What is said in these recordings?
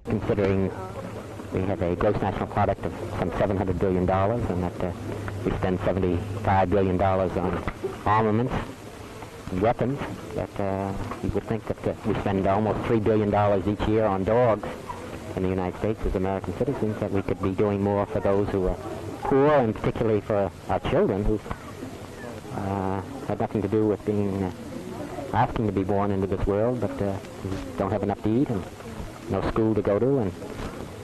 Considering we have a gross national product of some $700 billion and that we spend $75 billion on armaments and weapons, that you would think that we spend almost $3 billion each year on dogs in the United States as American citizens, that we could be doing more for those who are poor, and particularly for our children who had nothing to do with being asking to be born into this world, but who don't have enough to eat and no school to go to and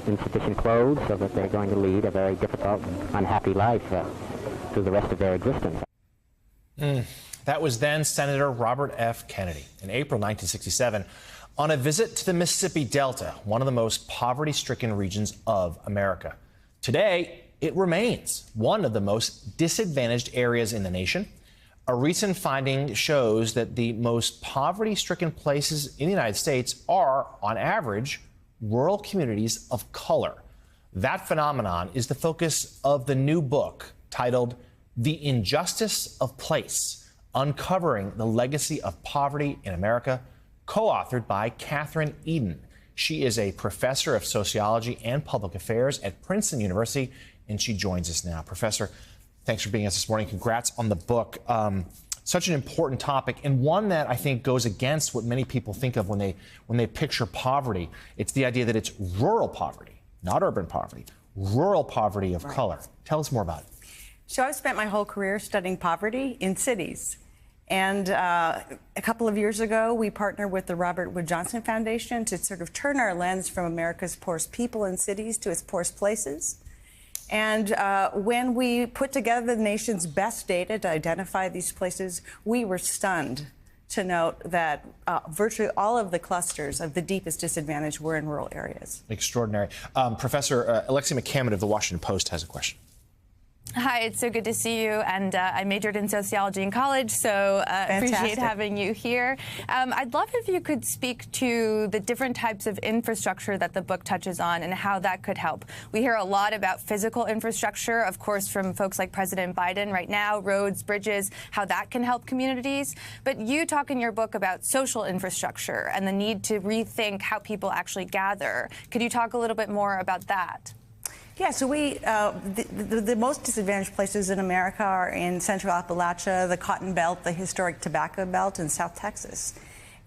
insufficient clothes, so that they're going to lead a very difficult and unhappy life through the rest of their existence. That was then Senator Robert F. Kennedy in April 1967 on a visit to the Mississippi Delta, one of the most poverty-stricken regions of America. Today, it remains one of the most disadvantaged areas in the nation. A recent finding shows that the most poverty-stricken places in the United States are, on average, rural communities of color. That phenomenon is the focus of the new book titled The Injustice of Place: Uncovering the Legacy of Poverty in America, co-authored by Katherine Eden. She is a professor of sociology and public affairs at Princeton University, and she joins us now. Professor, thanks for being with us this morning. Congrats on the book. Such an important topic, and one that I think goes against what many people think of when they picture poverty. It's the idea that it's rural poverty, not urban poverty, rural poverty of color. Tell us more about it. So I've spent my whole career studying poverty in cities. And a couple of years ago, we partnered with the Robert Wood Johnson Foundation to sort of turn our lens from America's poorest people in cities to its poorest places. And when we put together the nation's best data to identify these places, we were stunned to note that virtually all of the clusters of the deepest disadvantage were in rural areas. Extraordinary. Professor Alexia McCammon of the Washington Post has a question. Hi, it's so good to see you, and I majored in sociology in college, so appreciate having you here. I'd love if you could speak to the different types of infrastructure that the book touches on and how that could help. We hear a lot about physical infrastructure, of course, from folks like President Biden right now, roads, bridges, how that can help communities. But you talk in your book about social infrastructure and the need to rethink how people actually gather. Could you talk a little bit more about that? Yeah, so the most disadvantaged places in America are in Central Appalachia, the Cotton Belt, the historic Tobacco Belt, and South Texas.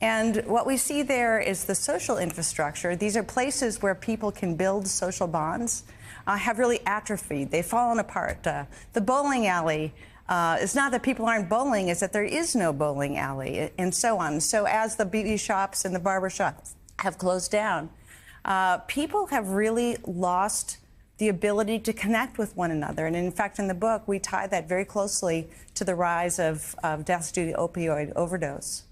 And what we see there is the social infrastructure. These are places where people can build social bonds, have really atrophied. They've fallen apart. The bowling alley, it's not that people aren't bowling, it's that there is no bowling alley, and so on. So as the beauty shops and the barber shops have closed down, people have really lost the ability to connect with one another. And in fact, in the book, we tie that very closely to the rise of deaths due to opioid overdose.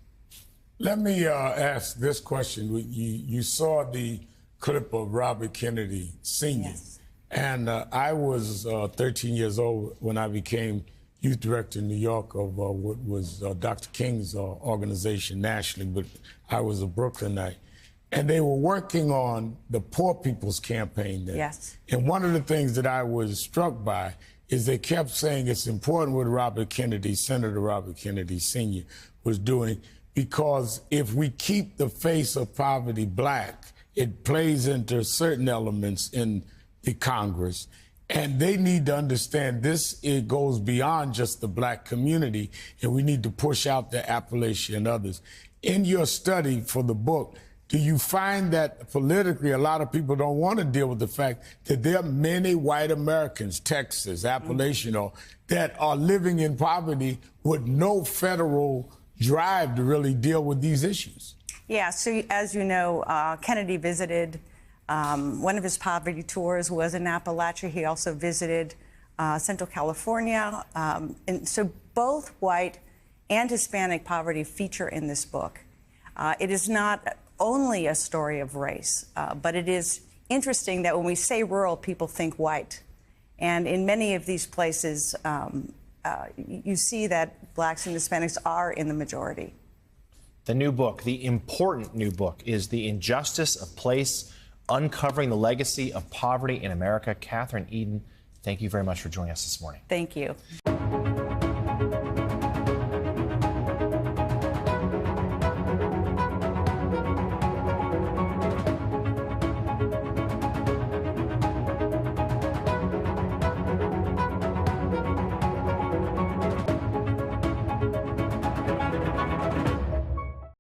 Let me ask this question. You saw the clip of Robert Kennedy singing. Yes. And I was 13 years old when I became youth director in New York of what was Dr. King's organization nationally, but I was a Brooklynite. And they were working on the Poor People's Campaign then. Yes. And one of the things that I was struck by is they kept saying it's important what Robert Kennedy, Senator Robert Kennedy Sr., was doing, because if we keep the face of poverty black, it plays into certain elements in the Congress. And they need to understand this, it goes beyond just the black community, and we need to push out the Appalachia and others. In your study for the book, do you find that politically a lot of people don't want to deal with the fact that there are many white Americans, Texas, Appalachia, that are living in poverty with no federal drive to really deal with these issues? Yeah, so as you know, Kennedy visited, one of his poverty tours was in Appalachia. He also visited Central California. And so both white and Hispanic poverty feature in this book. It is not only a story of race, but it is interesting that when we say rural, people think white. And in many of these places, you see that blacks and Hispanics are in the majority. The new book, the important new book, is The Injustice of Place: Uncovering the Legacy of Poverty in America. Katherine Eden, thank you very much for joining us this morning. Thank you.